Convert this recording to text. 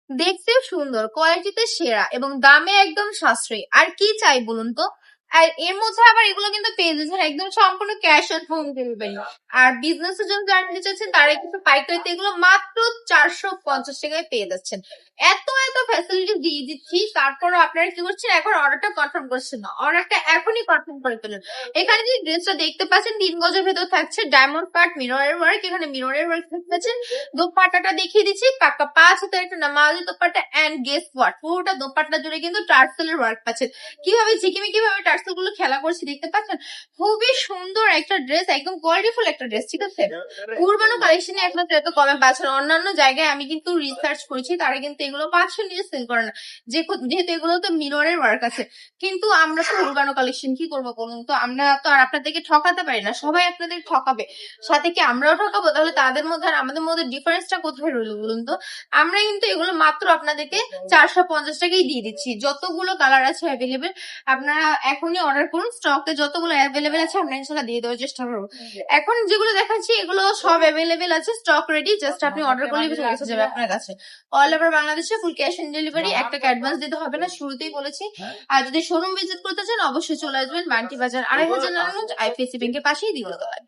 দেখতেও সুন্দর, কোয়ালিটিতে সেরা এবং দামে একদম সাশ্রয়ী। আর কি চাই বলুন তো? আর এর মধ্যে আবার এগুলো কিন্তু পেয়ে যাচ্ছেন একদম সম্পূর্ণ ক্যাশ অন হোম ডেলিভারি। আর বিজনেস এর জন্য যারা নিতে চাচ্ছেন তারা কিন্তু পাইকারিতে এগুলো মাত্র 450 টাকায় পেয়ে যাচ্ছেন। এত এত ফ্যাসিলিটি দিয়ে দিচ্ছি, তারপরও আপনারা কি করছেন, এখন অর্ডারটা কনফার্ম করছেন না। অর্ডারটা এখনই কনফার্ম করে ফেলুন। এখানে যে ড্রেসটা দেখতে পাচ্ছেন 3 গজের ভেতর থাকছে ডায়মন্ড কাট মিররের ওয়ার্ক, এখানে মিররের ওয়ার্ক দেখতে পাচ্ছেন। দোপাট্টাটা দেখিয়ে দিচ্ছি, পাক্কা 5 হাতের একটা নামাজি দোপাট্টা। এন্ড গেস হোয়াট, পুরোটা দোপাট্টা জুড়ে কিন্তু টার্সেলের ওয়ার্ক পাচ্ছেন। কিভাবে ঝিকিমিকি ভাবে টার্সেল গুলো খেলা করছে দেখতে পাচ্ছেন। খুবই সুন্দর একটা ড্রেস, একদম কোয়ালিটিফুল একটা ড্রেস, ঠিক আছে। উর্বানো কালেকশনে একমাত্র এত কমে পাচ্ছেন। অন্যান্য জায়গায় আমি কিন্তু রিসার্চ করেছি, তারা কিন্তু এগুলো 500 নিয়ে সেল করে না, যেহেতু এগুলো তো মিররের ওয়ার্ক আছে। কিন্তু আমরা তো উর্বানো কালেকশন কি করবো বলুন তো, আমরা তো আর আপনাদেরকে ঠকাতে পারি না, সবাই আপনাদের ঠকাবে, সাথে কি আমরাও ঠকাবো? তাহলে তাদের মধ্যে আর আমাদের মধ্যে ডিফারেন্সটা কোথায় রইলো বলুন তো। আমরা কিন্তু এগুলো মাত্র আপনাদেরকে 450 টাকাই দিয়ে দিচ্ছি। যতগুলো কালার আছে অ্যাভেলেবেল, আপনারা এখনই অর্ডার করুন। স্টকে যতগুলো অ্যাভেলেবেল আছে আমরা ইনশাল্লাহ দিয়ে দেওয়ার চেষ্টা করবো। এখন যেগুলো দেখাচ্ছি এগুলো সব অ্যাভেলেবেল আছে, স্টক রেডি, জাস্ট আপনি অর্ডার করলে চলে এসে যাবে আপনার কাছে। অল ওভার বাংলাদেশে ফুল ক্যাশ অন ডেলিভারি, 1 টাকা অ্যাডভান্স দিতে হবে না, শুরুতেই বলেছি। আর যদি শোরুম ভিজিট করতে চান অবশ্যই চলে আসবেন বান্টি বাজার 2500 নারায়ণগঞ্জ, আইপিএসসি ব্যাংকের পাশেই দ্বিতীয় তলায়।